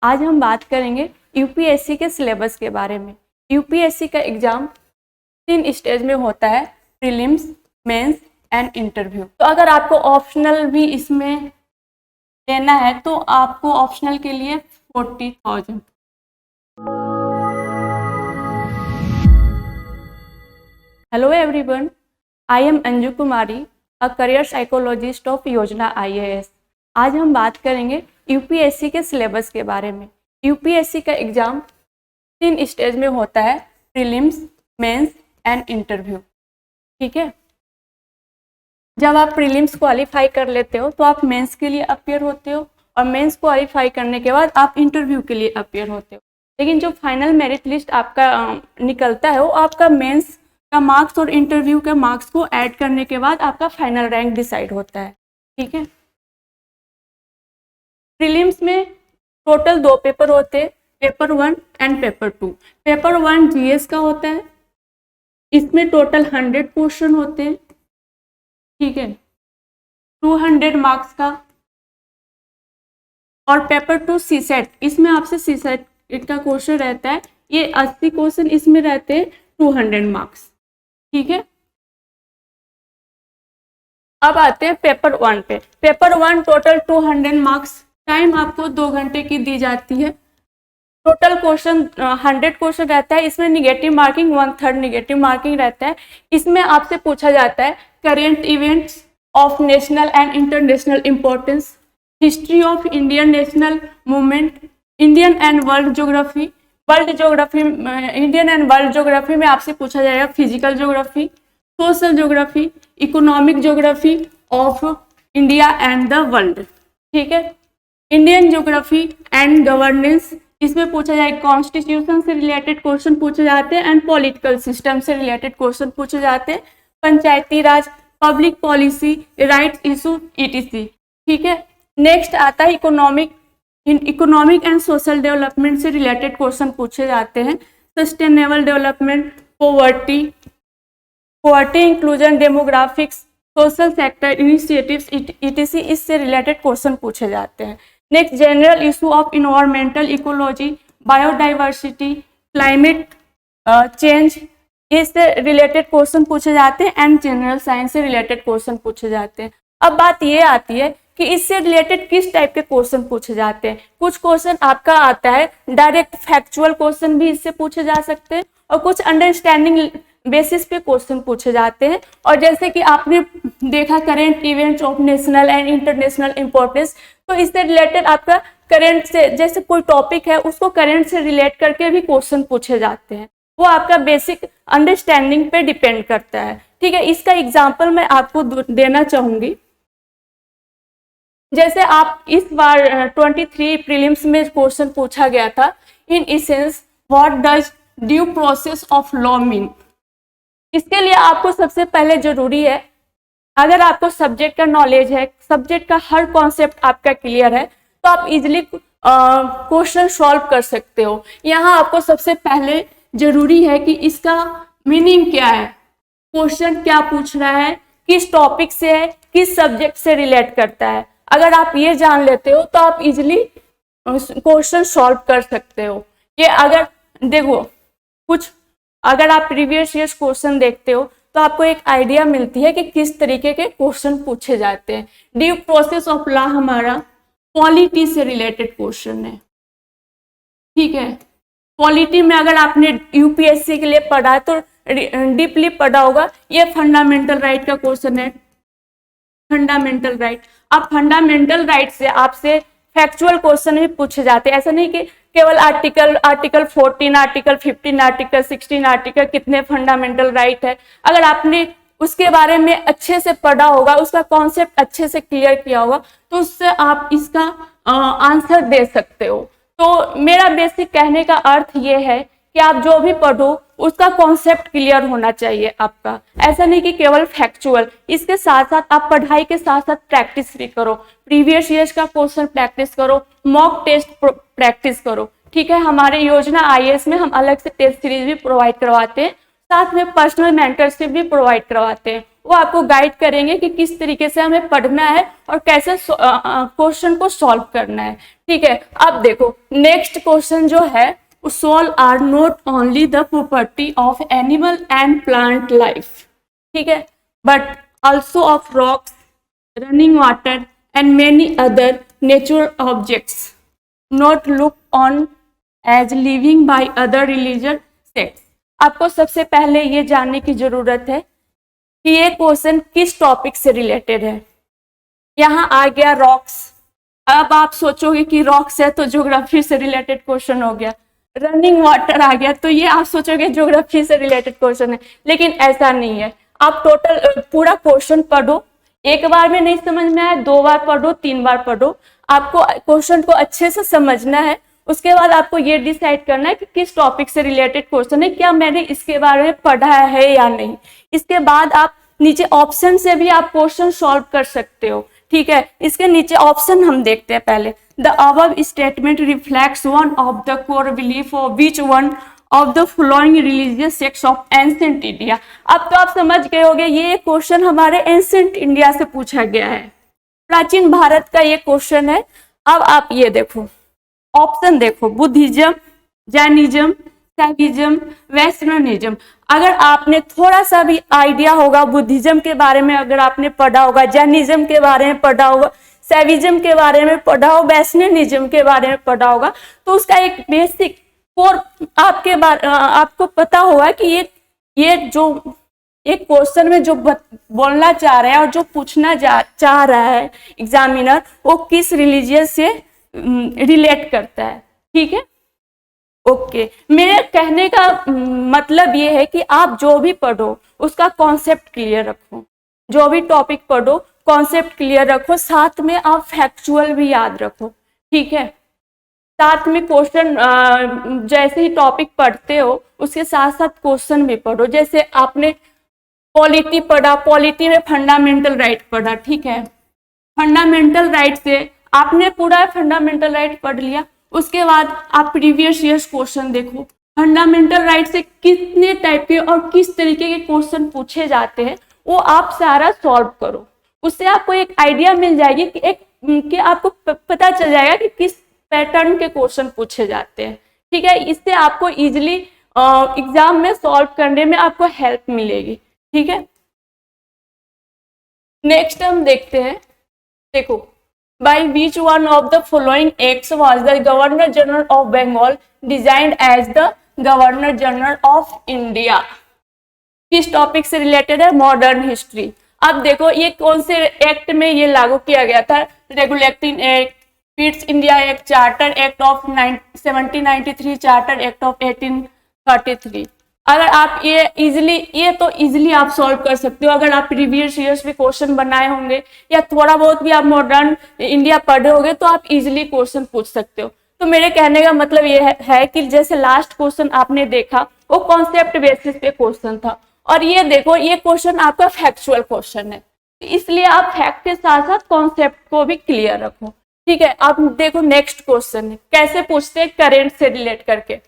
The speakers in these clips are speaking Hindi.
आज हम बात करेंगे यूपीएससी के सिलेबस के बारे में। यूपीएससी का एग्जाम 3 स्टेज में होता है, प्रीलिम्स, मेंस एंड इंटरव्यू। तो अगर आपको ऑप्शनल भी इसमें लेना है तो आपको ऑप्शनल के लिए 40,000। Hello everyone, I am Anju Kumari, a career psychologist of योजना IAS। आज हम बात करेंगे यूपीएससी के सिलेबस के बारे में। यूपीएससी का एग्जाम 3 स्टेज में होता है, प्रीलिम्स, मेंस एंड इंटरव्यू। ठीक है, जब आप प्रीलिम्स क्वालिफाई कर लेते हो तो आप मेंस के लिए अपीयर होते हो और मेंस क्वालिफाई करने के बाद आप इंटरव्यू के लिए अपीयर होते हो। लेकिन जो फाइनल मेरिट लिस्ट आपका निकलता है वो आपका मेंस का मार्क्स और इंटरव्यू के मार्क्स को ऐड करने के बाद आपका फाइनल रैंक डिसाइड होता है। ठीक है, प्रीलिम्स में टोटल 2 पेपर होते हैं, paper 1 and paper 2। Paper 1 GS का होता है, इसमें टोटल 100 क्वेश्चन होते हैं। ठीक है, 200 मार्क्स का। और पेपर 2 सीसेट, इसमें आपसे सीसेट का क्वेश्चन रहता है, ये 80 क्वेश्चन इसमें रहते हैं, 200 मार्क्स। ठीक है, अब आते हैं पेपर 1 पे। पेपर 1 टोटल 200 मार्क्स, टाइम आपको 2 घंटे की दी जाती है। टोटल क्वेश्चन 100 क्वेश्चन रहता है, इसमें निगेटिव मार्किंग 1/3 निगेटिव मार्किंग रहता है। इसमें आपसे पूछा जाता है current events of national and international importance, history of Indian national movement, Indian and world geography. World geography, Indian and world geography में आपसे पूछा जाएगा physical geography, social geography, economic geography of India and the world. ठीक है, इंडियन ज्योग्राफी एंड गवर्नेंस, इसमें पूछा जाए कॉन्स्टिट्यूशन से रिलेटेड क्वेश्चन पूछे जाते हैं एंड पॉलिटिकल सिस्टम से रिलेटेड क्वेश्चन पूछे जाते हैं, Panchayati Raj, public policy, right issue, ETC। ठीक है, नेक्स्ट आता है इकोनॉमिक एंड सोशल डेवलपमेंट से रिलेटेड क्वेश्चन पूछे जाते हैं, sustainable development, poverty inclusion, demographics, social sector initiatives, ETC, इससे रिलेटेड क्वेश्चन पूछे जाते हैं। Next general issue of environmental ecology, biodiversity, climate change, इससे रिलेटेड क्वेश्चन पूछे जाते हैं एंड जनरल साइंस से रिलेटेड क्वेश्चन पूछे जाते हैं। अब बात ये आती है कि इससे रिलेटेड किस टाइप के क्वेश्चन पूछे जाते हैं। कुछ क्वेश्चन आपका आता है डायरेक्ट फैक्चुअल क्वेश्चन भी इससे पूछे जा सकते हैं और कुछ अंडरस्टैंडिंग बेसिस पे क्वेश्चन पूछे जाते हैं। और जैसे कि आपने देखा current events of national and international importance, तो इससे रिलेटेड आपका करंट से, जैसे कोई टॉपिक है उसको करंट से रिलेट करके भी क्वेश्चन पूछे जाते हैं, वो आपका बेसिक अंडरस्टैंडिंग पे डिपेंड करता है। ठीक है, इसका एग्जाम्पल मैं आपको देना चाहूंगी। जैसे आप इस बार 23 प्रीलिम्स में क्वेश्चन पूछा गया था, in essence what does due process of law mean. इसके लिए आपको सबसे पहले जरूरी है, अगर आपको सब्जेक्ट का नॉलेज है, सब्जेक्ट का हर कॉन्सेप्ट आपका क्लियर है, तो आप इजिली क्वेश्चन सॉल्व कर सकते हो। यहाँ आपको सबसे पहले जरूरी है कि इसका मीनिंग क्या है, क्वेश्चन क्या पूछ रहा है, किस टॉपिक से है, किस सब्जेक्ट से रिलेट करता है। अगर आप ये जान लेते हो तो आप इजिली क्वेश्चन सॉल्व कर सकते हो। ये अगर देखो, कुछ अगर आप प्रीवियस ईयर्स क्वेश्चन देखते हो तो आपको एक आइडिया मिलती है कि किस तरीके के क्वेश्चन पूछे जाते हैं। ड्यू प्रोसेस ऑफ लॉ हमारा पॉलिटी से रिलेटेड क्वेश्चन है। ठीक है, पॉलिटी में अगर आपने यूपीएससी के लिए पढ़ा है तो डीपली पढ़ा होगा, ये फंडामेंटल राइट का क्वेश्चन है, फंडामेंटल राइट। अब फंडामेंटल राइट से आपसे फैक्चुअल क्वेश्चन भी पूछे जाते हैं। ऐसा नहीं कि केवल आर्टिकल 14, आर्टिकल 15, आर्टिकल 16, आर्टिकल कितने फंडामेंटल राइट है, अगर आपने उसके बारे में अच्छे से पढ़ा होगा, उसका कॉन्सेप्ट अच्छे से क्लियर किया होगा, तो उससे आप इसका आंसर दे सकते हो। तो मेरा बेसिक कहने का अर्थ ये है कि आप जो भी पढ़ो उसका कॉन्सेप्ट क्लियर होना चाहिए आपका। ऐसा नहीं कि केवल फैक्चुअल, इसके साथ साथ आप पढ़ाई के साथ साथ प्रैक्टिस भी करो, प्रीवियस ईयर्स का क्वेश्चन प्रैक्टिस करो, मॉक टेस्ट प्रैक्टिस करो। ठीक है, हमारे योजना IAS में हम अलग से टेस्ट सीरीज भी प्रोवाइड करवाते हैं, साथ में पर्सनल मेंटरशिप भी प्रोवाइड करवाते हैं। वो आपको गाइड करेंगे कि किस तरीके से हमें पढ़ना है और कैसे क्वेश्चन को सॉल्व करना है। ठीक है, अब देखो नेक्स्ट क्वेश्चन जो है, soul are not only the property of animal and plant life, ठीक है, but also of rocks, running water and many other natural objects not look on as living by other religious sects. आपको सबसे पहले ये जानने की जरूरत है कि ये क्वेश्चन किस टॉपिक से रिलेटेड है। यहाँ आ गया रॉक्स, अब आप सोचोगे कि रॉक्स है तो ज्योग्राफी से रिलेटेड क्वेश्चन हो गया। रनिंग वाटर आ गया तो ये आप सोचोगे ज्योग्राफी से रिलेटेड क्वेश्चन है, लेकिन ऐसा नहीं है। आप टोटल पूरा क्वेश्चन पढ़ो, एक बार में नहीं समझ में आया 2 बार पढ़ो, 3 बार पढ़ो, आपको क्वेश्चन को अच्छे से समझना है। उसके बाद आपको ये डिसाइड करना है कि किस टॉपिक से रिलेटेड क्वेश्चन है, क्या मैंने इसके बारे में पढ़ा है या नहीं। इसके बाद आप नीचे ऑप्शन से भी आप क्वेश्चन सॉल्व कर सकते हो। ठीक है, इसके नीचे ऑप्शन हम देखते हैं पहले। The above statement reflects one of the core belief of which one of the following religious sects of ancient India. अब तो आप समझ गए होंगे ये क्वेश्चन हमारे एंशिएंट इंडिया से पूछा गया है, प्राचीन भारत का ये क्वेश्चन है। अब आप ये देखो ऑप्शन देखो, बुद्धिज्म, जैनिज्म, सैविज्म, वैष्णविज्म। अगर आपने थोड़ा सा भी आइडिया होगा बुद्धिज्म के बारे में, अगर आपने पढ़ा होगा, जैनिज्म के बारे में पढ़ा होगा, सैविज्म के बारे में पढ़ा हो, वैष्णविज्म के बारे में पढ़ा होगा, तो उसका एक बेसिक और आपको पता होगा कि ये जो एक क्वेश्चन में जो बोलना चाह रहा है और जो पूछना चाह रहा है एग्जामिनर, वो किस रिलीजियस से रिलेट करता है। ठीक है, ओके। मेरे कहने का मतलब ये है कि आप जो भी पढ़ो उसका कॉन्सेप्ट क्लियर रखो, जो भी टॉपिक पढ़ो कॉन्सेप्ट क्लियर रखो, साथ में आप फैक्चुअल भी याद रखो। ठीक है, साथ में क्वेश्चन जैसे ही टॉपिक पढ़ते हो उसके साथ साथ क्वेश्चन भी पढ़ो। जैसे आपने पॉलिटी पढ़ा, पॉलिटी में फंडामेंटल राइट पढ़ा, ठीक है, फंडामेंटल राइट से आपने पूरा फंडामेंटल राइट पढ़ लिया, उसके बाद आप प्रीवियस ईयर्स क्वेश्चन देखो, फंडामेंटल राइट से कितने टाइप के और किस तरीके के क्वेश्चन पूछे जाते हैं वो आप सारा सॉल्व करो। उससे आपको एक आइडिया मिल जाएगी कि आपको पता चल जाएगा कि किस पैटर्न के क्वेश्चन पूछे जाते हैं। ठीक है, इससे आपको इजिली एग्जाम में सॉल्व करने में आपको हेल्प मिलेगी। ठीक है, नेक्स्ट हम देखते हैं, देखो, by which one of the following acts was the Governor General of Bengal designed as the Governor General of India। किस टॉपिक से रिलेटेड है? Modern history. अब देखो ये कौन से एक्ट में ये लागू किया गया था? Regulating act, Pitt's India act, charter act of 1793, charter act of 1833। अगर आप ये तो इजीली आप सॉल्व कर सकते हो। अगर आप प्रीवियस ईयर्स में क्वेश्चन बनाए होंगे या थोड़ा बहुत भी आप मॉडर्न इंडिया पढ़े होंगे तो आप इजीली क्वेश्चन पूछ सकते हो। तो मेरे कहने का मतलब ये है कि जैसे लास्ट क्वेश्चन आपने देखा वो कॉन्सेप्ट बेसिस पे क्वेश्चन था, और ये देखो ये क्वेश्चन आपका फैक्चुअल क्वेश्चन है, इसलिए आप फैक्ट के साथ साथ कॉन्सेप्ट को भी क्लियर रखो। ठीक है, आप देखो नेक्स्ट क्वेश्चन है, कैसे पूछते हैं? करेंट से रिलेट करके।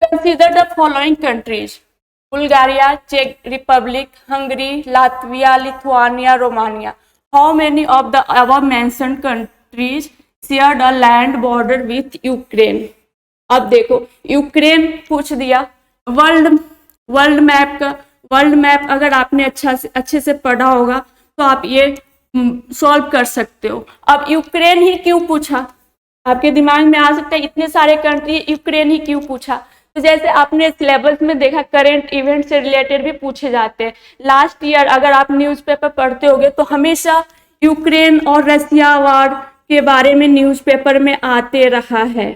Consider the following countries: Bulgaria, Czech Republic, Hungary, Latvia, Lithuania, Romania. How many of the above mentioned countries shared a land border with Ukraine? अब देखो यूक्रेन पूछ दिया। वर्ल्ड मैप अगर आपने अच्छे से पढ़ा होगा तो आप ये सॉल्व कर सकते हो। अब यूक्रेन ही क्यों पूछा? आपके दिमाग में आ सकता है इतने सारे कंट्री, यूक्रेन ही क्यों पूछा? तो जैसे आपने सिलेबस में देखा करंट इवेंट से रिलेटेड भी पूछे जाते हैं। लास्ट ईयर अगर आप न्यूज़पेपर पढ़ते होगे तो हमेशा यूक्रेन और रसिया वार के बारे में न्यूज़पेपर में आते रहा है।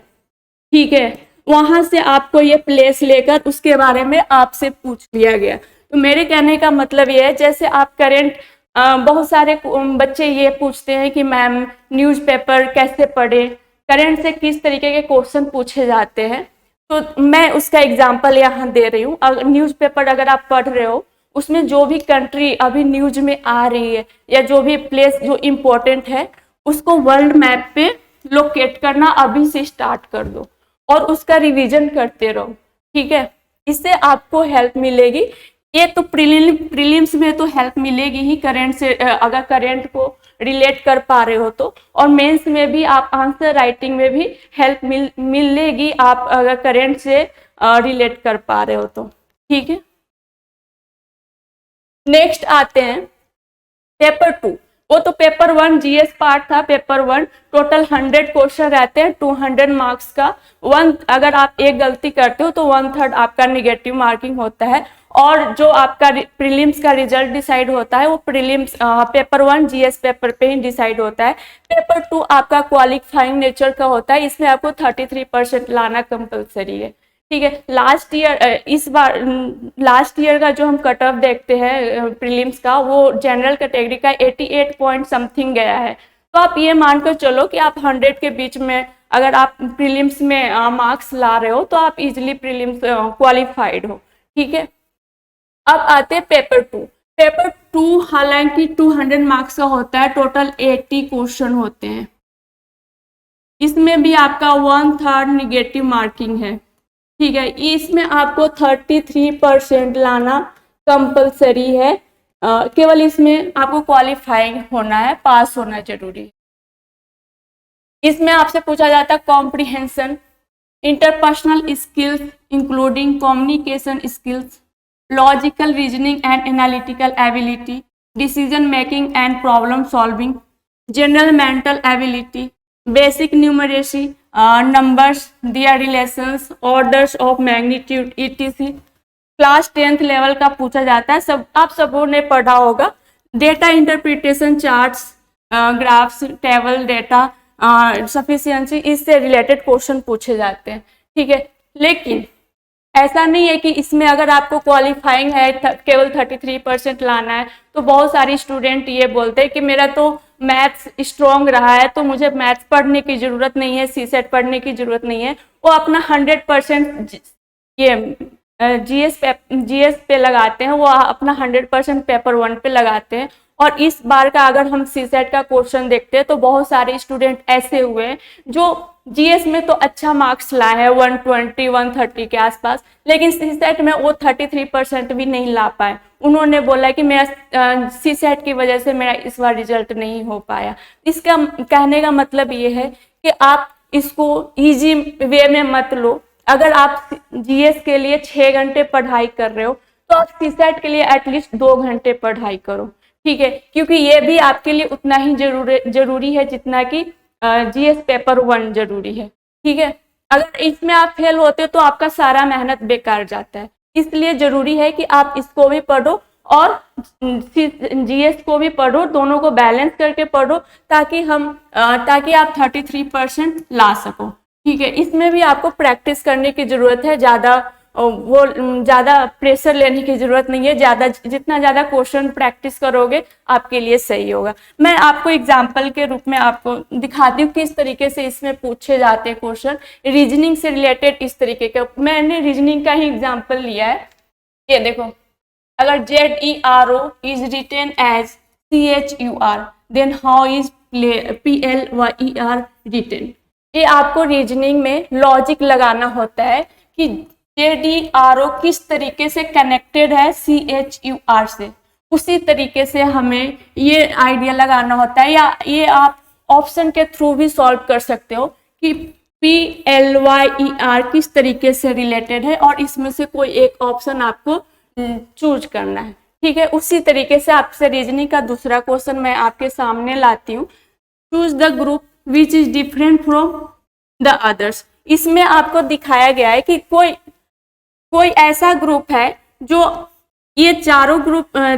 ठीक है, वहां से आपको ये प्लेस लेकर उसके बारे में आपसे पूछ लिया गया। तो मेरे कहने का मतलब ये है, जैसे आप करंट बहुत सारे बच्चे ये पूछते हैं कि मैम न्यूज़पेपर कैसे पढ़े, करंट से किस तरीके के क्वेश्चन पूछे जाते हैं, तो मैं उसका एग्जांपल यहाँ दे रही हूँ। अगर न्यूज़पेपर अगर आप पढ़ रहे हो उसमें जो भी कंट्री अभी न्यूज में आ रही है या जो भी प्लेस जो इम्पोर्टेंट है उसको वर्ल्ड मैप पे लोकेट करना अभी से स्टार्ट कर दो और उसका रिवीजन करते रहो। ठीक है, इससे आपको हेल्प मिलेगी ये तो प्रीलिम्स में तो हेल्प मिलेगी ही करंट से, अगर करंट को रिलेट कर पा रहे हो तो, और मेंस में भी आप आंसर राइटिंग में भी हेल्प मिलेगी आप अगर करंट से रिलेट कर पा रहे हो तो। ठीक है, नेक्स्ट आते हैं पेपर 2। वो तो पेपर 1 जीएस पार्ट था। पेपर 1 टोटल 100 क्वेश्चन रहते हैं, 200 मार्क्स का। अगर आप एक गलती करते हो तो 1/3 आपका निगेटिव मार्किंग होता है, और जो आपका प्रीलिम्स का रिजल्ट डिसाइड होता है वो प्रीलिम्स पेपर 1 जीएस पेपर पे ही डिसाइड होता है। पेपर 2 आपका क्वालिफाइंग नेचर का होता है, इसमें आपको 33% लाना कंपलसरी है। ठीक है, लास्ट ईयर इस बार लास्ट ईयर का जो हम कट ऑफ देखते हैं प्रीलिम्स का, वो जनरल कैटेगरी का 88 पॉइंट समथिंग गया है। तो आप ये मानकर चलो कि आप 100 के बीच में अगर आप प्रीलिम्स में मार्क्स ला रहे हो तो आप इजिली प्रीलिम्स क्वालिफाइड हो। ठीक है, अब आते हैं पेपर 2। पेपर 2 हालांकि 200 मार्क्स का होता है, टोटल 80 क्वेश्चन होते हैं। इसमें भी आपका 1/3 निगेटिव मार्किंग है। ठीक है, इसमें आपको 33% लाना कंपलसरी है। केवल इसमें आपको क्वालिफाइंग होना है, पास होना जरूरी है। इसमें आपसे पूछा जाता है comprehension, interpersonal skills including communication skills, logical reasoning and analytical ability, decision making and problem solving, general mental ability, basic numeracy, numbers, their relations, orders of magnitude, etc. Class 10th level का पूछा जाता है, सब आप सबों ने पढ़ा होगा। Data interpretation, charts, graphs, table, data sufficiency, इससे रिलेटेड क्वेश्चन पूछे जाते हैं। ठीक है, लेकिन ऐसा नहीं है कि इसमें अगर आपको क्वालिफाइंग है केवल 33% लाना है, तो बहुत सारी स्टूडेंट ये बोलते हैं कि मेरा तो मैथ्स स्ट्रॉन्ग रहा है तो मुझे मैथ्स पढ़ने की जरूरत नहीं है, सीसेट पढ़ने की जरूरत नहीं है। वो अपना 100% ये जीएस पे लगाते हैं, वो अपना 100% पेपर 1 पे लगाते हैं। और इस बार का अगर हम सीसेट का क्वेश्चन देखते हैं तो बहुत सारे स्टूडेंट ऐसे हुए हैं जो जीएस में तो अच्छा मार्क्स लाए हैं 120 130 के आसपास, लेकिन सीसेट में वो 33% भी नहीं ला पाए। उन्होंने बोला कि मेरा सीसेट की वजह से मेरा इस बार रिजल्ट नहीं हो पाया। इसका कहने का मतलब ये है कि आप इसको इजी वे में मत लो। अगर आप जीएस के लिए 6 घंटे पढ़ाई कर रहे हो तो आप सीसेट के लिए एटलीस्ट 2 घंटे पढ़ाई करो। ठीक है, क्योंकि ये भी आपके लिए उतना ही जरूरी है जितना कि जीएस पेपर 1 जरूरी है। ठीक है, अगर इसमें आप फेल होते हो तो आपका सारा मेहनत बेकार जाता है। इसलिए जरूरी है कि आप इसको भी पढ़ो और जीएस को भी पढ़ो, दोनों को बैलेंस करके पढ़ो ताकि आप 33% ला सको। ठीक है, इसमें भी आपको प्रैक्टिस करने की जरूरत है, ज़्यादा प्रेशर लेने की जरूरत नहीं है। जितना ज़्यादा क्वेश्चन प्रैक्टिस करोगे आपके लिए सही होगा। मैं आपको एग्जाम्पल के रूप में आपको दिखाती हूँ किस तरीके से इसमें पूछे जाते हैं क्वेश्चन रीजनिंग से रिलेटेड। इस तरीके का मैंने रीजनिंग का ही एग्जाम्पल लिया है। ये देखो, अगर ZERO is written as CHUR, then how is PLYER written. ये आपको रीजनिंग में लॉजिक लगाना होता है कि ZERO किस तरीके से कनेक्टेड है CHUR से, उसी तरीके से हमें ये आइडिया लगाना होता है। या ये आप ऑप्शन के थ्रू भी सॉल्व कर सकते हो कि PLYER किस तरीके से रिलेटेड है और इसमें से कोई एक ऑप्शन आपको चूज करना है। ठीक है, उसी तरीके से आपसे रीजनिंग का दूसरा क्वेश्चन मैं आपके सामने लाती हूँ। Choose the group which is different from the others. इसमें आपको दिखाया गया है कि कोई ऐसा ग्रुप है जो ये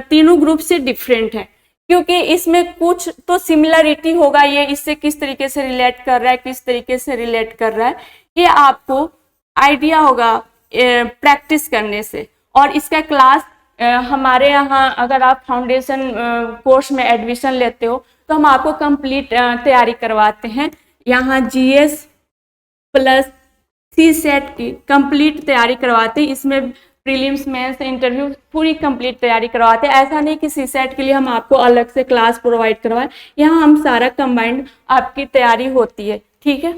तीनों ग्रुप से डिफरेंट है, क्योंकि इसमें कुछ तो सिमिलरिटी होगा। ये इससे किस तरीके से रिलेट कर रहा है, किस तरीके से रिलेट कर रहा है, ये आपको आइडिया होगा प्रैक्टिस करने से। और इसका क्लास हमारे यहाँ अगर आप फाउंडेशन कोर्स में एडमिशन लेते हो तो हम आपको कंप्लीट तैयारी करवाते हैं। यहाँ जीएस प्लस सीसेट की कंप्लीट तैयारी करवाते हैं। इसमें प्रीलिम्स मेंस इंटरव्यू पूरी कंप्लीट तैयारी करवाते हैं। ऐसा नहीं कि सीसेट के लिए हम आपको अलग से क्लास प्रोवाइड करवाएं, यहाँ हम सारा कंबाइंड आपकी तैयारी होती है। ठीक है,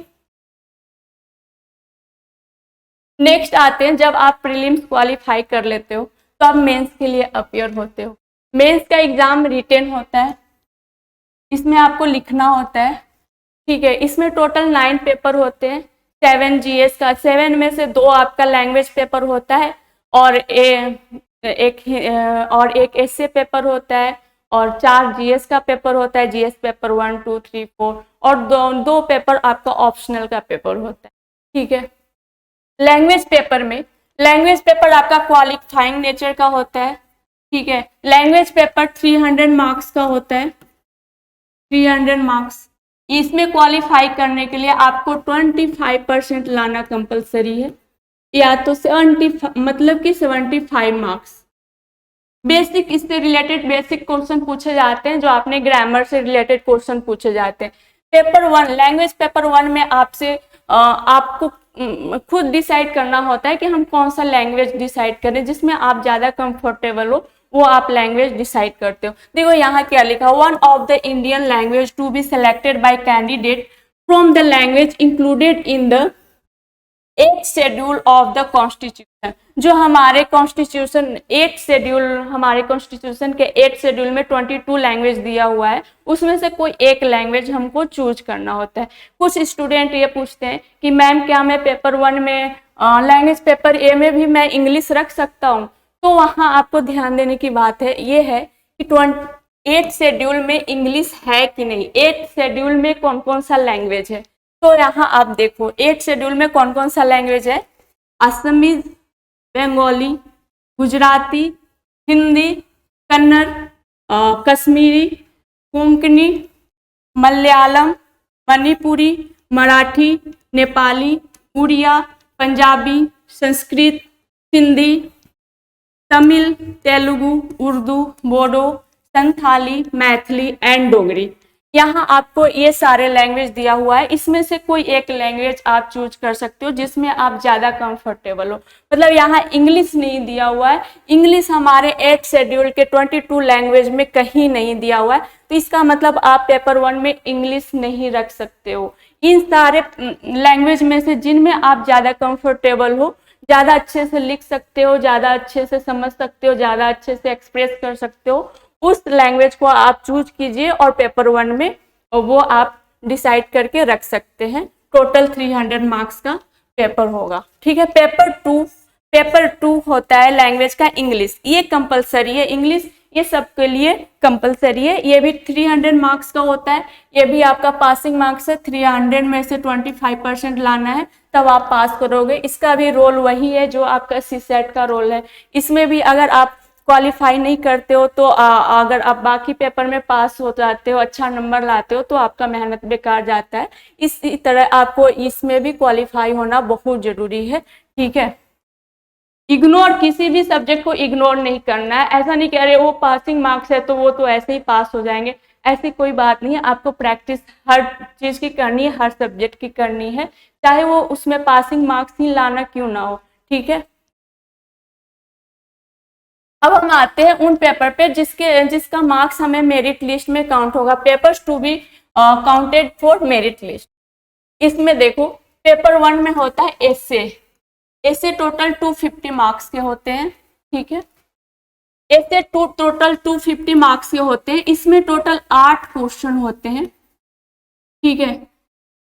नेक्स्ट आते हैं, जब आप प्रीलिम्स क्वालिफाई कर लेते हो तो आप मेंस के लिए अपियर होते हो। मेंस का एग्जाम रिटेन होता है, इसमें आपको लिखना होता है, ठीक है। इसमें टोटल 9 पेपर होते हैं, 7 जीएस का, 7 में से 2 आपका लैंग्वेज पेपर होता है और एक एसए पेपर होता है और 4 जीएस का पेपर होता है, जीएस पेपर 1 2 3 4, और दो पेपर आपका ऑप्शनल का पेपर होता है, ठीक है। लैंग्वेज पेपर आपका क्वालिफाइंग नेचर का होता है, ठीक है। लैंग्वेज पेपर 300 मार्क्स का होता है, 300 मार्क्स। इसमें क्वालिफाई करने के लिए आपको 25% लाना कंपलसरी है, या तो 75 मार्क्स। बेसिक, इससे रिलेटेड बेसिक क्वेश्चन पूछे जाते हैं, जो आपने ग्रामर से रिलेटेड क्वेश्चन पूछे जाते हैं। पेपर 1, लैंग्वेज पेपर 1 में आपसे आपको खुद डिसाइड करना होता है कि हम कौन सा लैंग्वेज डिसाइड करें, जिसमें आप ज्यादा कंफर्टेबल हो वो आप लैंग्वेज डिसाइड करते हो। देखो यहाँ क्या लिखा, one of the Indian language to be selected by candidate from the language included in the 8th schedule of the constitution. जो हमारे कॉन्स्टिट्यूशन 8th शेड्यूल, हमारे कॉन्स्टिट्यूशन के 8th शेड्यूल में 22 लैंग्वेज दिया हुआ है, उसमें से कोई एक लैंग्वेज हमको चूज करना होता है। कुछ स्टूडेंट ये पूछते हैं कि मैम क्या मैं पेपर 1 में लैंग्वेज पेपर ए में भी मैं इंग्लिश रख सकता हूँ? तो वहाँ आपको ध्यान देने की बात है, ये है कि 8th शेड्यूल में इंग्लिश है कि नहीं, 8th शेड्यूल में कौन कौन सा लैंग्वेज है। तो यहाँ आप देखो 8th शेड्यूल में कौन कौन सा लैंग्वेज है, असमीज, बंगाली, गुजराती, हिंदी, कन्नड़, कश्मीरी, कोंकणी, मलयालम, मणिपुरी, मराठी, नेपाली, उड़िया, पंजाबी, संस्कृत, सिंधी, तमिल, तेलुगु, उर्दू, बोडो, संथाली, मैथिली एंड डोगरी। यहाँ आपको ये सारे लैंग्वेज दिया हुआ है, इसमें से कोई एक लैंग्वेज आप चूज कर सकते हो जिसमें आप ज्यादा कंफर्टेबल हो। मतलब यहाँ इंग्लिश नहीं दिया हुआ है, इंग्लिश हमारे 8th शेड्यूल के 22 लैंग्वेज में कहीं नहीं दिया हुआ है, तो इसका मतलब आप पेपर 1 में इंग्लिश नहीं रख सकते हो। इन सारे लैंग्वेज में से जिनमें आप ज्यादा कंफर्टेबल हो, ज्यादा अच्छे से लिख सकते हो, ज्यादा अच्छे से समझ सकते हो, ज्यादा अच्छे से एक्सप्रेस कर सकते हो, उस लैंग्वेज को आप चूज कीजिए और पेपर 1 में वो आप डिसाइड करके रख सकते हैं। टोटल 300 मार्क्स का पेपर होगा, ठीक है। पेपर 2 होता है लैंग्वेज का इंग्लिश, ये कंपलसरी है, इंग्लिश ये सबके लिए कंपलसरी है। ये भी 300 मार्क्स का होता है, ये भी आपका पासिंग मार्क्स है, 300 में से 25% लाना है तब आप पास करोगे। इसका भी रोल वही है जो आपका सीसेट का रोल है। इसमें भी अगर आप क्वालिफाई नहीं करते हो तो अगर आप बाकी पेपर में पास हो जाते हो, अच्छा नंबर लाते हो, तो आपका मेहनत बेकार जाता है। इसी तरह आपको इसमें भी क्वालिफाई होना बहुत जरूरी है, ठीक है। इग्नोर, किसी भी सब्जेक्ट को इग्नोर नहीं करना है। ऐसा नहीं कह रहे वो पासिंग मार्क्स है तो वो तो ऐसे ही पास हो जाएंगे, ऐसी कोई बात नहीं है। आपको प्रैक्टिस हर चीज की करनी है, हर सब्जेक्ट की करनी है, चाहे वो उसमें पासिंग मार्क्स ही लाना क्यों ना हो, ठीक है। अब हम आते हैं उन पेपर पे जिसका मार्क्स हमें मेरिट लिस्ट में काउंट होगा। Papers to be counted for merit list. इसमें देखो पेपर 1 में होता है एसे टोटल 250 मार्क्स के होते हैं, ठीक है। एसे टोटल 250 मार्क्स के होते हैं, इसमें टोटल 8 क्वेश्चन होते हैं, ठीक है।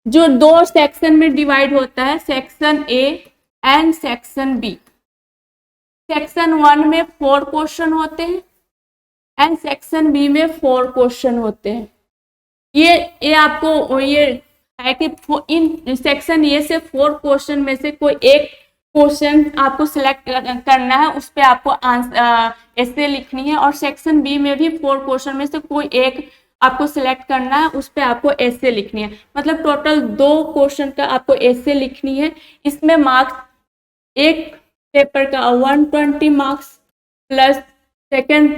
जो 2 सेक्शन में डिवाइड होता है, section A and section B. Section 1 में 4 क्वेश्चन होते हैं एंड सेक्शन बी में 4 क्वेश्चन होते हैं। ये आपको ये है कि इन सेक्शन ए से 4 क्वेश्चन में से कोई एक क्वेश्चन आपको सिलेक्ट करना है, उस पर आपको आंसर ऐसे लिखनी है, और सेक्शन बी में भी 4 क्वेश्चन में से कोई एक आपको सिलेक्ट करना है, उस पर आपको ऐसे लिखनी है। मतलब टोटल 2 क्वेश्चन का आपको ऐसे लिखनी है। इसमें मार्क्स एक पेपर का 120 मार्क्स प्लस सेकंड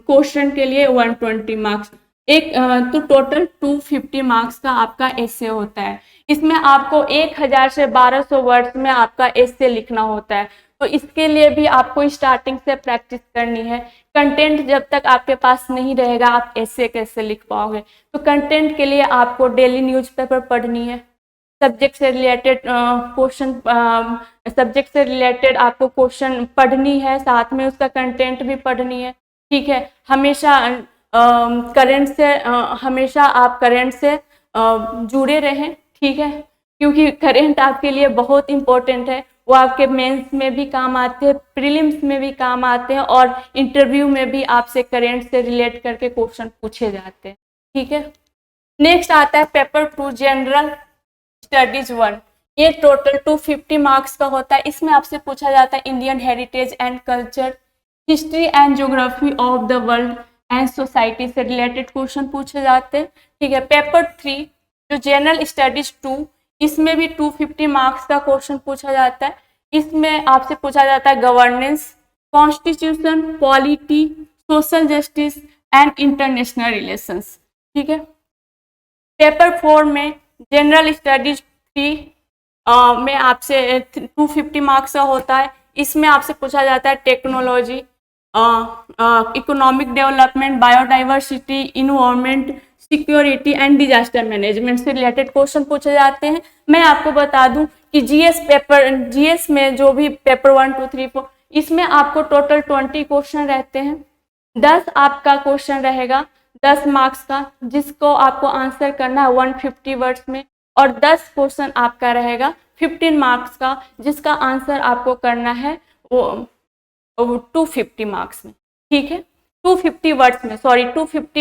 क्वेश्चन के लिए 120 मार्क्स, एक तो टोटल 250 मार्क्स का आपका एसे होता है। इसमें आपको 1000 से 1200 वर्ड्स में आपका एसे लिखना होता है, तो इसके लिए भी आपको स्टार्टिंग से प्रैक्टिस करनी है। कंटेंट जब तक आपके पास नहीं रहेगा आप एसे कैसे लिख पाओगे। तो कंटेंट के लिए आपको डेली न्यूज़पेपर पढ़नी है, सब्जेक्ट से रिलेटेड क्वेश्चन, सब्जेक्ट से रिलेटेड आपको क्वेश्चन पढ़नी है, साथ में उसका कंटेंट भी पढ़नी है। ठीक है, हमेशा करंट से हमेशा आप करंट से जुड़े रहें। ठीक है, क्योंकि करंट आपके लिए बहुत इम्पोर्टेंट है, वो आपके मेंस में भी काम आते हैं, प्रीलिम्स में भी काम आते हैं, और इंटरव्यू में भी आपसे करंट से रिलेट करके क्वेश्चन पूछे जाते हैं। ठीक है, नेक्स्ट आता है पेपर 2 जनरल स्टडीज 1। ये टोटल 250 मार्क्स का होता है। इसमें आपसे पूछा जाता है Indian heritage and culture, history and geography of the world and society से रिलेटेड क्वेश्चन पूछे जाते हैं। ठीक है, पेपर 3 जो जनरल स्टडीज 2, इसमें भी 250 मार्क्स का क्वेश्चन पूछा जाता है। इसमें आपसे पूछा जाता है governance, constitution, polity, social justice and international relations. ठीक है, पेपर 4 में जनरल स्टडीज 3 में आपसे 250 मार्क्स का होता है। इसमें आपसे पूछा जाता है technology, economic development, biodiversity, environment, security and disaster management से रिलेटेड क्वेश्चन पूछे जाते हैं। मैं आपको बता दूं कि जीएस में जो भी पेपर 1, 2, 3, 4, इसमें आपको टोटल 20 क्वेश्चन रहते हैं। 10 आपका क्वेश्चन रहेगा 10 मार्क्स का, जिसको आपको आंसर करना है 150 वर्ड्स में, और 10 क्वेश्चन आपका रहेगा 15 मार्क्स का, जिसका आंसर आपको करना है वो 250 मार्क्स में। ठीक है, 250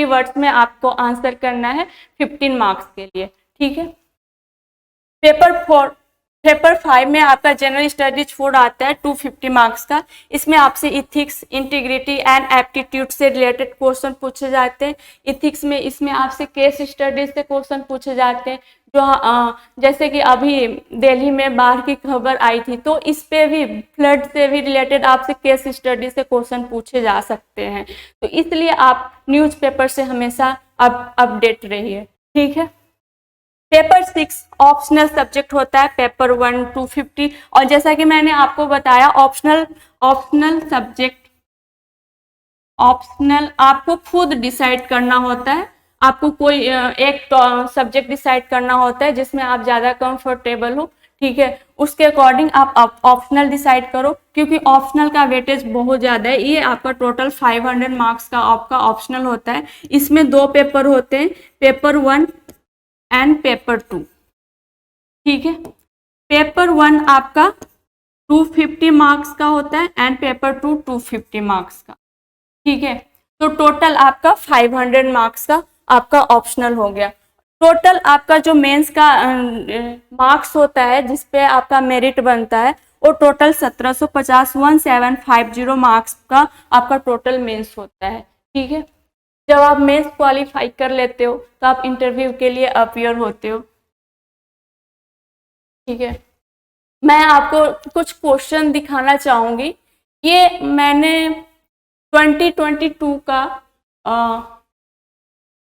वर्ड्स में आपको आंसर करना है 15 मार्क्स के लिए। ठीक है, पेपर 5 में आपका जनरल स्टडीज 4 आता है 250 मार्क्स का। इसमें आपसे इथिक्स, इंटीग्रिटी एंड एप्टीट्यूड से रिलेटेड क्वेश्चन पूछे जाते हैं। इथिक्स में इसमें आपसे केस स्टडीज से क्वेश्चन पूछे जाते हैं, जो जैसे कि अभी दिल्ली में बाढ़ की खबर आई थी, तो इस पे भी, फ्लड से भी रिलेटेड आपसे केस स्टडी से क्वेश्चन पूछे जा सकते हैं। तो इसलिए आप न्यूज़पेपर से हमेशा अपडेट रहिए। ठीक है, पेपर 6 ऑप्शनल सब्जेक्ट होता है, पेपर 1 250, और जैसा कि मैंने आपको बताया ऑप्शनल सब्जेक्ट, ऑप्शनल आपको खुद डिसाइड करना होता है। आपको कोई एक सब्जेक्ट डिसाइड करना होता है जिसमें आप ज़्यादा कंफर्टेबल हो। ठीक है, उसके अकॉर्डिंग आप ऑप्शनल डिसाइड करो, क्योंकि ऑप्शनल का वेटेज बहुत ज़्यादा है। ये आपका टोटल 500 मार्क्स का आपका ऑप्शनल होता है। इसमें 2 पेपर होते हैं, पेपर 1 एंड पेपर 2। ठीक है, पेपर 1 आपका 250 मार्क्स का होता है एंड पेपर 2 250 मार्क्स का। ठीक है, तो टोटल आपका 500 मार्क्स का आपका ऑप्शनल हो गया। टोटल आपका जो मेंस का मार्क्स होता है, जिसपे आपका मेरिट बनता है, वो टोटल 1750 मार्क्स का आपका टोटल मेंस होता है। ठीक है, जब आप मेंस क्वालिफाई कर लेते हो तो आप इंटरव्यू के लिए अपीयर होते हो। ठीक है, मैं आपको कुछ क्वेश्चन दिखाना चाहूँगी। ये मैंने 2022 का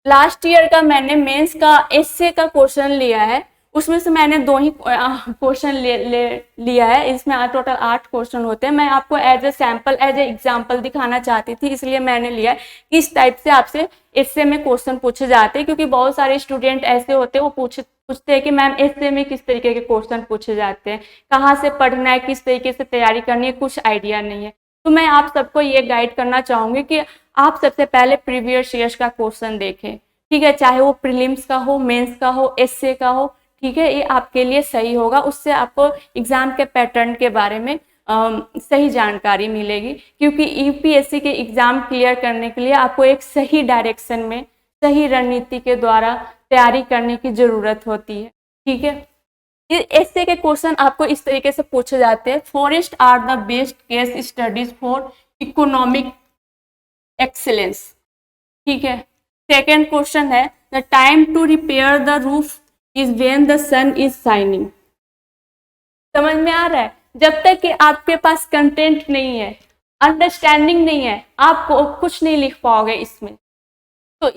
लास्ट ईयर का मैंने मेंस का एसए का क्वेश्चन लिया है। उसमें से मैंने 2 ही क्वेश्चन लिया है। इसमें टोटल 8 क्वेश्चन होते हैं। मैं आपको as a sample, as a example दिखाना चाहती थी, इसलिए मैंने लिया है। इस टाइप से आपसे एसए में क्वेश्चन पूछे जाते हैं, क्योंकि बहुत सारे स्टूडेंट ऐसे होते हैं, वो पूछते हैं कि मैम एसए में किस तरीके के क्वेश्चन पूछे जाते हैं, कहाँ से पढ़ना है, किस तरीके से तैयारी करनी है, कुछ आइडिया नहीं है। तो मैं आप सबको ये गाइड करना चाहूँगी कि आप सबसे पहले प्रीवियस ईयर्स का क्वेश्चन देखें। ठीक है, चाहे वो प्रीलिम्स का हो, मेंस का हो, एसए का हो। ठीक है, ये आपके लिए सही होगा। उससे आपको एग्जाम के पैटर्न के बारे में सही जानकारी मिलेगी, क्योंकि यूपीएससी के एग्जाम क्लियर करने के लिए आपको एक सही डायरेक्शन में, सही रणनीति के द्वारा तैयारी करने की जरूरत होती है। ठीक है, एसए के क्वेश्चन आपको इस तरीके से पूछे जाते हैं। Forest are the best case studies for economic excellence. ठीक है, सेकेंड क्वेश्चन है the time to repair the roof is when the sun is shining. समझ में आ रहा है? जब तक कि आपके पास कंटेंट नहीं है, अंडरस्टैंडिंग नहीं है, आप कुछ नहीं लिख पाओगे इसमें। तो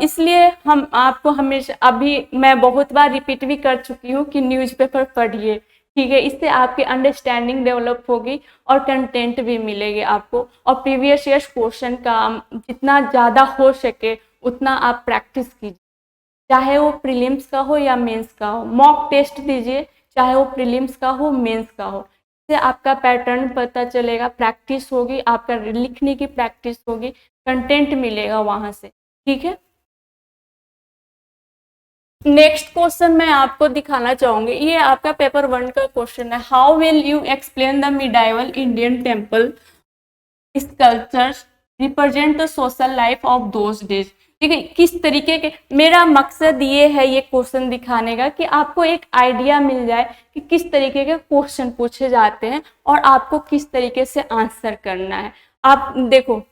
इसलिए हम आपको हमेशा, अभी मैं बहुत बार रिपीट भी कर चुकी हूँ कि न्यूज़पेपर पढ़िए। ठीक है, इससे आपकी अंडरस्टैंडिंग डेवलप होगी और कंटेंट भी मिलेगी आपको। और प्रीवियस ईयर्स क्वेश्चन का जितना ज़्यादा हो सके उतना आप प्रैक्टिस कीजिए। चाहे वो प्रीलिम्स का हो या मेंस का हो। मॉक टेस्ट दीजिए, चाहे वो प्रीलिम्स का हो मेंस का हो। इससे आपका पैटर्न पता चलेगा, प्रैक्टिस होगी, आपका लिखने की प्रैक्टिस होगी, कंटेंट मिलेगा वहां से। ठीक है। नेक्स्ट क्वेश्चन मैं आपको दिखाना चाहूंगी, ये आपका पेपर 1 का क्वेश्चन है। How will you explain the medieval Indian temple sculptures represent the social life of those days. ठीक है, किस तरीके के, मेरा मकसद ये है ये क्वेश्चन दिखाने का कि आपको एक आइडिया मिल जाए कि किस तरीके के क्वेश्चन पूछे जाते हैं और आपको किस तरीके से आंसर करना है। आप देखो,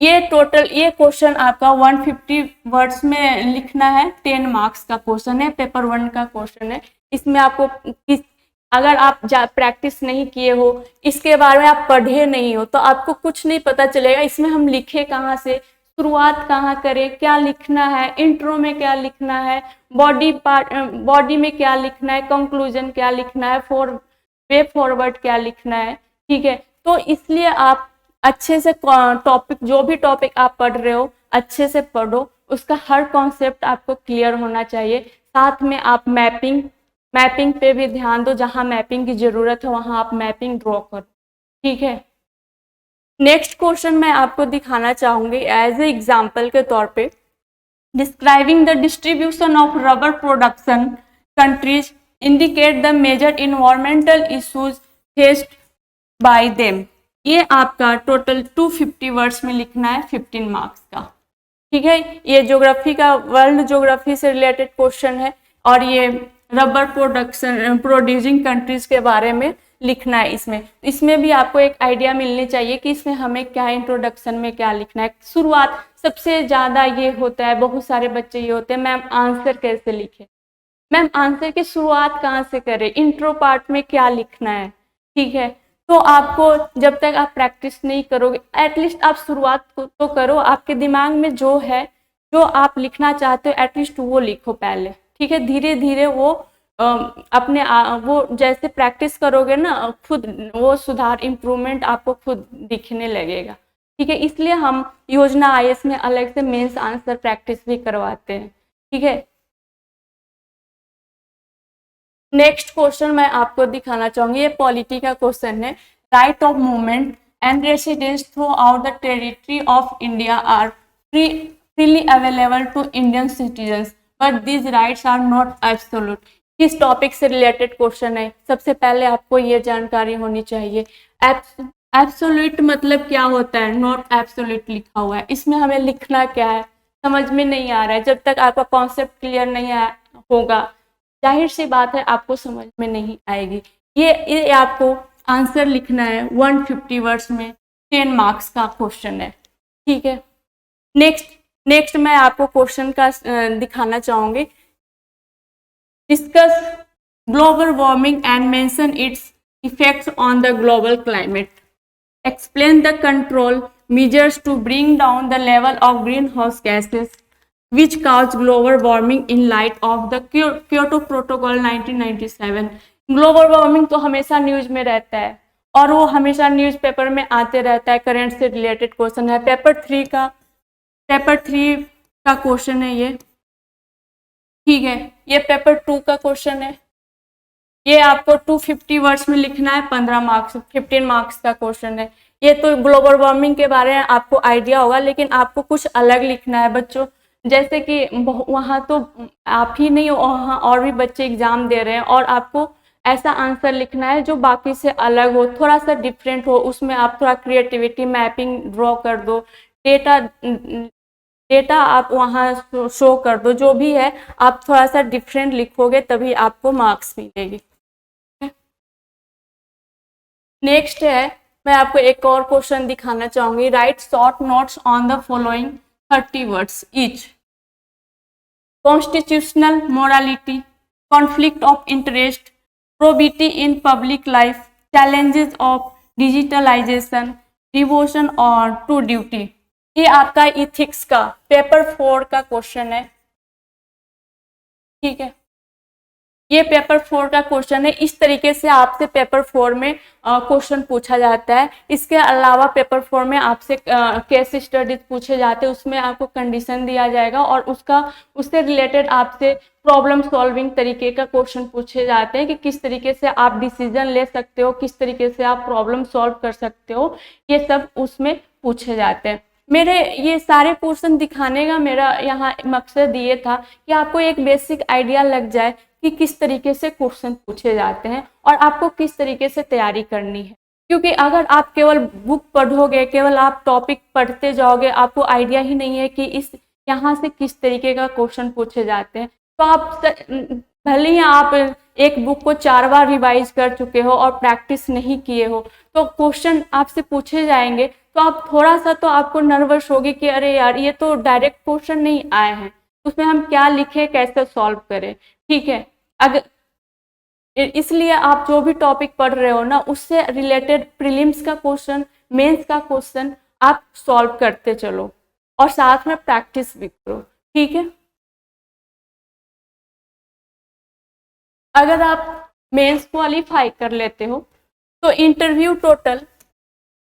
ये टोटल ये क्वेश्चन आपका 150 वर्ड्स में लिखना है, 10 मार्क्स का क्वेश्चन है, पेपर 1 का क्वेश्चन है। इसमें आपको किस, अगर आप प्रैक्टिस नहीं किए हो, इसके बारे में आप पढ़े नहीं हो, तो आपको कुछ नहीं पता चलेगा इसमें हम लिखे कहाँ से, शुरुआत कहाँ करें, क्या लिखना है, इंट्रो में क्या लिखना है, बॉडी में क्या लिखना है, कंक्लूजन क्या लिखना है, वे फॉरवर्ड क्या लिखना है। ठीक है, तो इसलिए आप अच्छे से टॉपिक, जो भी टॉपिक आप पढ़ रहे हो अच्छे से पढ़ो, उसका हर कॉन्सेप्ट आपको क्लियर होना चाहिए। साथ में आप मैपिंग पे भी ध्यान दो, जहां मैपिंग की जरूरत है वहां आप मैपिंग ड्रॉ करो। ठीक है। नेक्स्ट क्वेश्चन मैं आपको दिखाना चाहूंगी एज ए एग्जाम्पल के तौर पे, describing the distribution of rubber production countries indicate the major environmental issues faced by them. ये आपका टोटल 250 वर्ड्स में लिखना है, 15 मार्क्स का। ठीक है, ये ज्योग्राफी का, वर्ल्ड ज्योग्राफी से रिलेटेड क्वेश्चन है और ये रबर प्रोड्यूसिंग कंट्रीज के बारे में लिखना है। इसमें भी आपको एक आइडिया मिलनी चाहिए कि इसमें हमें क्या, इंट्रोडक्शन में क्या लिखना है। शुरुआत सबसे ज्यादा ये होता है, बहुत सारे बच्चे ये होते हैं, मैम आंसर कैसे लिखें, मैम आंसर की शुरुआत कहाँ से करें, इंट्रो पार्ट में क्या लिखना है। ठीक है, तो आपको जब तक आप प्रैक्टिस नहीं करोगे, एटलीस्ट आप शुरुआत तो करो, आपके दिमाग में जो है, जो आप लिखना चाहते हो एटलीस्ट वो लिखो पहले। ठीक है, धीरे धीरे वो वो जैसे प्रैक्टिस करोगे ना, खुद वो सुधार, इम्प्रूवमेंट आपको खुद दिखने लगेगा। ठीक है, इसलिए हम योजना आईएएस में अलग से मेंस आंसर प्रैक्टिस भी करवाते हैं। ठीक है। नेक्स्ट क्वेश्चन मैं आपको दिखाना चाहूंगी, ये पॉलिटी का क्वेश्चन है। Right of movement and residence throughout the territory of India are freely available to Indian citizens, but these rights are not absolute। किस टॉपिक से रिलेटेड क्वेश्चन है, सबसे पहले आपको ये जानकारी होनी चाहिए। एब्सोल्यूट मतलब क्या होता है, नॉट एब्सोल्यूट लिखा हुआ है, इसमें हमें लिखना क्या है समझ में नहीं आ रहा है। जब तक आपका कॉन्सेप्ट क्लियर नहीं होगा, जाहिर सी बात है आपको समझ में नहीं आएगी। ये आपको आंसर लिखना है 150 वर्ड्स में, 10 मार्क्स का क्वेश्चन है। ठीक है। नेक्स्ट मैं आपको क्वेश्चन का दिखाना चाहूंगी। Discuss global warming and mention it's effects on the global climate. Explain the control measures to bring down the level of greenhouse gases which cause global warming in light of the Kyoto Protocol 1997। Global warming तो हमेशा न्यूज में रहता है और वो हमेशा न्यूज़पेपर में आते रहता है, करंट से रिलेटेड क्वेश्चन है। पेपर 3 का क्वेश्चन है ये। ठीक है, ये पेपर 2 का क्वेश्चन है। ये आपको 250 वर्ड्स में लिखना है, 15 मार्क्स का क्वेश्चन है। ये तो ग्लोबल वार्मिंग के बारे में आपको आइडिया होगा, लेकिन आपको कुछ अलग लिखना है बच्चों। जैसे कि वहाँ तो आप ही नहीं, वहाँ और भी बच्चे एग्जाम दे रहे हैं और आपको ऐसा आंसर लिखना है जो बाकी से अलग हो, थोड़ा सा डिफरेंट हो। उसमें आप थोड़ा क्रिएटिविटी, मैपिंग ड्रॉ कर दो, डेटा आप वहाँ शो कर दो, जो भी है आप थोड़ा सा डिफरेंट लिखोगे तभी आपको मार्क्स मिलेगी। नेक्स्ट है, मैं आपको एक और क्वेश्चन दिखाना चाहूंगी। Write short notes on the following 30 words each. Constitutional morality, conflict of interest, probity in public life, challenges of digitalisation, devotion और टू ड्यूटी। ये आपका इथिक्स का पेपर 4 का क्वेश्चन है। ठीक है, ये पेपर 4 का क्वेश्चन है। इस तरीके से आपसे पेपर 4 में क्वेश्चन पूछा जाता है। इसके अलावा पेपर 4 में आपसे केस स्टडीज पूछे जाते हैं, उसमें आपको कंडीशन दिया जाएगा और उससे रिलेटेड आपसे प्रॉब्लम सॉल्विंग तरीके का क्वेश्चन पूछे जाते हैं कि किस तरीके से आप डिसीजन ले सकते हो, किस तरीके से आप प्रॉब्लम सॉल्व कर सकते हो, ये सब उसमें पूछे जाते हैं। मेरे ये सारे क्वेश्चन दिखाने का मेरा यहाँ मकसद ये था कि आपको एक बेसिक आइडिया लग जाए कि किस तरीके से क्वेश्चन पूछे जाते हैं और आपको किस तरीके से तैयारी करनी है। क्योंकि अगर आप केवल बुक पढ़ोगे, केवल आप टॉपिक पढ़ते जाओगे, आपको आइडिया ही नहीं है कि इस यहाँ से किस तरीके का क्वेश्चन पूछे जाते हैं, तो आप भले ही आप एक बुक को 4 बार रिवाइज कर चुके हो और प्रैक्टिस नहीं किए हो, तो क्वेश्चन आपसे पूछे जाएंगे तो आप थोड़ा सा तो आपको नर्वस होगी कि अरे यार ये तो डायरेक्ट क्वेश्चन नहीं आए हैं, उसमें हम क्या लिखें, कैसे सॉल्व करें। ठीक है, अगर इसलिए आप जो भी टॉपिक पढ़ रहे हो ना, उससे रिलेटेड प्रीलिम्स का क्वेश्चन, मेंस का क्वेश्चन आप सॉल्व करते चलो और साथ में प्रैक्टिस भी करो। ठीक है, अगर आप मेंस क्वालिफाई कर लेते हो तो इंटरव्यू टोटल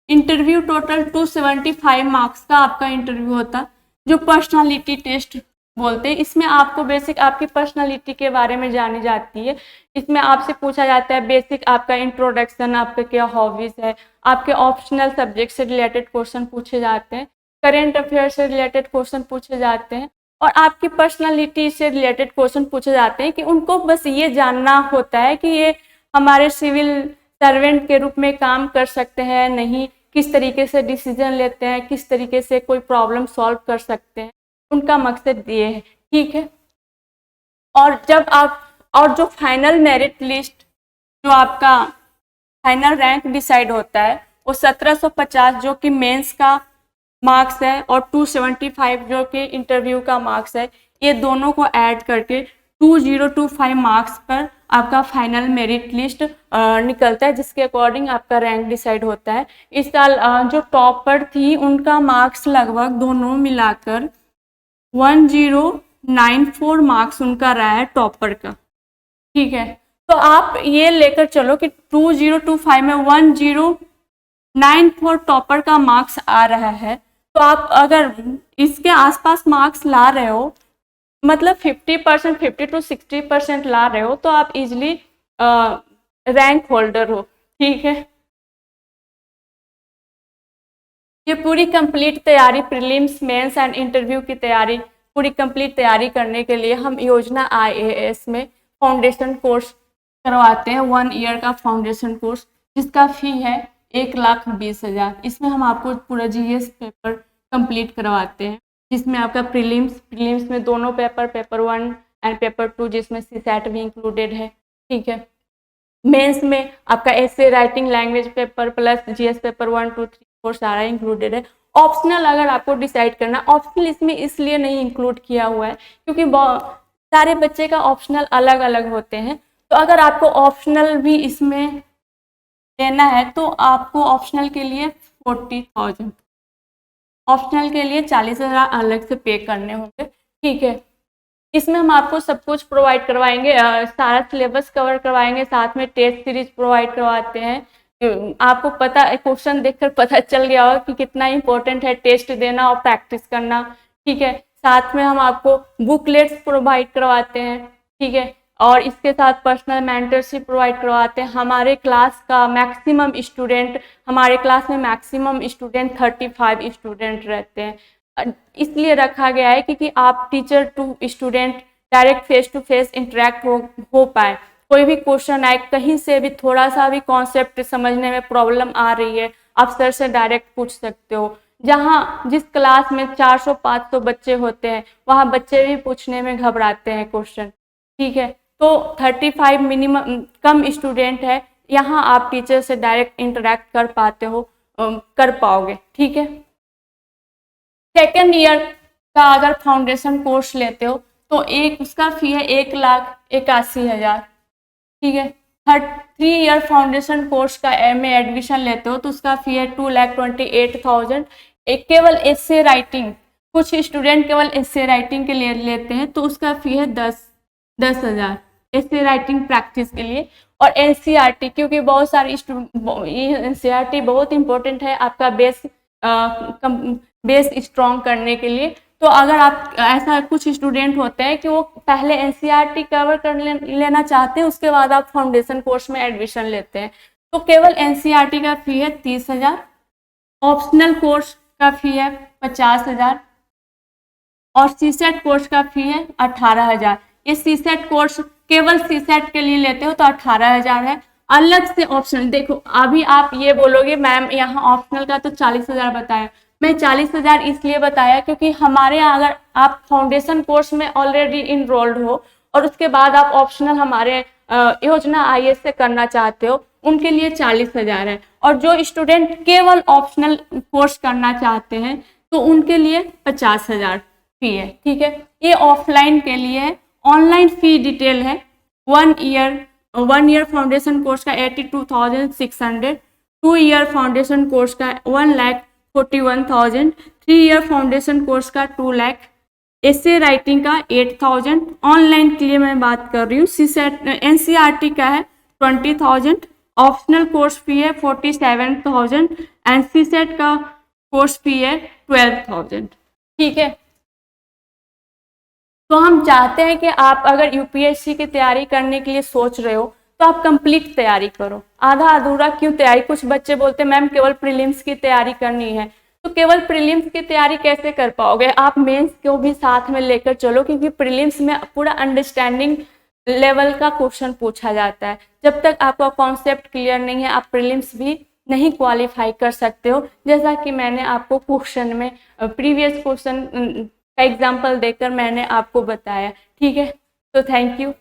275 मार्क्स का आपका इंटरव्यू होता, जो पर्सनालिटी टेस्ट बोलते हैं। इसमें आपको बेसिक आपकी पर्सनालिटी के बारे में जानी जाती है। इसमें आपसे पूछा जाता है बेसिक आपका इंट्रोडक्शन, आपका क्या हॉबीज है, आपके ऑप्शनल सब्जेक्ट से रिलेटेड क्वेश्चन पूछे जाते हैं, करेंट अफेयर से रिलेटेड क्वेश्चन पूछे जाते हैं और आपकी पर्सनालिटी से रिलेटेड क्वेश्चन पूछे जाते हैं कि उनको बस ये जानना होता है कि ये हमारे सिविल सर्वेंट के रूप में काम कर सकते हैं नहीं, किस तरीके से डिसीजन लेते हैं, किस तरीके से कोई प्रॉब्लम सॉल्व कर सकते हैं, उनका मकसद ये है। ठीक है, और जो फाइनल मेरिट लिस्ट, जो आपका फाइनल रैंक डिसाइड होता है, वो 1750 जो कि मेंस का मार्क्स है और 275 जो कि इंटरव्यू का मार्क्स है, ये दोनों को ऐड करके 2025 मार्क्स पर आपका फाइनल मेरिट लिस्ट निकलता है, जिसके अकॉर्डिंग आपका रैंक डिसाइड होता है। इस साल जो टॉपर थी उनका मार्क्स लगभग दोनों मिलाकर 1094 मार्क्स उनका रहा है टॉपर का। ठीक है, तो आप ये लेकर चलो कि 2025 में 1094 टॉपर का मार्क्स आ रहा है, तो आप अगर इसके आसपास मार्क्स ला रहे हो, मतलब 50% 50 to 60% ला रहे हो, तो आप इजिली रैंक होल्डर हो। ठीक है, ये पूरी कंप्लीट तैयारी, प्रीलिम्स, मेंस एंड इंटरव्यू की तैयारी, पूरी कंप्लीट तैयारी करने के लिए हम योजना IAS में फाउंडेशन कोर्स करवाते हैं, 1 ईयर का फाउंडेशन कोर्स, जिसका फी है 1,20,000। इसमें हम आपको पूरा GS पेपर कंप्लीट करवाते हैं, जिसमें आपका प्रीलिम्स में दोनों पेपर 1 एंड पेपर 2, जिसमें CSAT भी इंक्लूडेड है। ठीक है, मेंस में आपका ऐसे writing language paper plus GS paper 1, 2, 3, 4 सारा इंक्लूडेड है। ऑप्शनल अगर आपको डिसाइड करना, ऑप्शनल इसमें इसलिए नहीं इंक्लूड किया हुआ है क्योंकि सारे बच्चे का ऑप्शनल अलग अलग होते हैं, तो अगर आपको ऑप्शनल भी इसमें लेना है तो आपको ऑप्शनल के लिए 40,000, ऑप्शनल के लिए 40,000 अलग से पे करने होंगे। ठीक है, इसमें हम आपको सब कुछ प्रोवाइड करवाएंगे, सारा सिलेबस कवर करवाएंगे, साथ में टेस्ट सीरीज प्रोवाइड करवाते हैं। आपको पता, क्वेश्चन देखकर पता चल गया होगा कि कितना इंपॉर्टेंट है टेस्ट देना और प्रैक्टिस करना। ठीक है, साथ में हम आपको बुकलेट्स प्रोवाइड करवाते हैं। ठीक है, और इसके साथ पर्सनल मेंटरशिप प्रोवाइड करवाते हैं। हमारे क्लास में मैक्सिमम स्टूडेंट 35 स्टूडेंट रहते हैं। इसलिए रखा गया है क्योंकि आप teacher to student direct face to face interact हो पाए। कोई भी क्वेश्चन आए, कहीं से भी थोड़ा सा भी कॉन्सेप्ट समझने में प्रॉब्लम आ रही है, आप सर से डायरेक्ट पूछ सकते हो। जिस क्लास में 400-500 बच्चे होते हैं, वहाँ बच्चे भी पूछने में घबराते हैं क्वेश्चन। ठीक है, तो 35 मिनिमम कम स्टूडेंट है, यहाँ आप टीचर से डायरेक्ट इंटरेक्ट कर पाओगे। ठीक है, सेकेंड ईयर का अगर फाउंडेशन कोर्स लेते हो तो उसका फी है 1,81,000। ठीक है, 3 ईयर फाउंडेशन कोर्स का में एडमिशन लेते हो तो उसका फी है 2,28,000। केवल एसे राइटिंग, कुछ स्टूडेंट केवल एसे राइटिंग के लिए लेते हैं तो उसका फी है 10,000। ऐसे राइटिंग प्रैक्टिस के लिए। और एनसीईआरटी, क्योंकि बहुत सारे एनसीईआरटी बहुत इंपॉर्टेंट है आपका बेस स्ट्रॉन्ग करने के लिए। तो अगर आप ऐसा कुछ स्टूडेंट होते हैं कि वो पहले एनसीईआरटी कवर कर लेना चाहते हैं, उसके बाद आप फाउंडेशन कोर्स में एडमिशन लेते हैं, तो केवल एनसीईआरटी का फी है 30,000, ऑप्शनल कोर्स का फी है 50,000 और सीसेट कोर्स का फी है 18,000। ये सीसेट कोर्स केवल सीसेट के लिए लेते हो तो 18,000 है। अलग से ऑप्शनल, देखो अभी आप ये बोलोगे मैम यहाँ ऑप्शनल का तो 40,000 बताया। मैं 40,000 इसलिए बताया क्योंकि हमारे यहाँ अगर आप फाउंडेशन कोर्स में ऑलरेडी इनरोल्ड हो और उसके बाद आप ऑप्शनल हमारे योजना आईएएस से करना चाहते हो, उनके लिए 40,000 है। और जो स्टूडेंट केवल ऑप्शनल कोर्स करना चाहते हैं तो उनके लिए 50,000 फी है। ठीक है, ये ऑफलाइन के लिए है। ऑनलाइन फी डिटेल है, 1 ईयर फाउंडेशन कोर्स का 82,600, 2 ईयर फाउंडेशन कोर्स का 1,41,000, 3 ईयर फाउंडेशन कोर्स का 2 लाख, एसे राइटिंग का 8,000। ऑनलाइन के लिए मैं बात कर रही हूँ। सीसेट एनसीईआरटी का है 20,000, ऑप्शनल कोर्स फी है 47,000 एंड सीसेट का कोर्स फी है 12,000। ठीक है, तो हम चाहते हैं कि आप अगर यूपीएससी की तैयारी करने के लिए सोच रहे हो तो आप कंप्लीट तैयारी करो। आधा अधूरा क्यों तैयारी? कुछ बच्चे बोलते हैं मैम केवल प्रीलिम्स की तैयारी करनी है, तो केवल प्रीलिम्स की तैयारी कैसे कर पाओगे? आप मेंस को भी साथ में लेकर चलो, क्योंकि प्रीलिम्स में पूरा अंडरस्टैंडिंग लेवल का क्वेश्चन पूछा जाता है। जब तक आपका कॉन्सेप्ट क्लियर नहीं है, आप प्रीलिम्स भी नहीं क्वालिफाई कर सकते हो। जैसा कि मैंने आपको क्वेश्चन में प्रीवियस क्वेश्चन का एग्जाम्पल देकर मैंने आपको बताया। ठीक है, तो थैंक यू।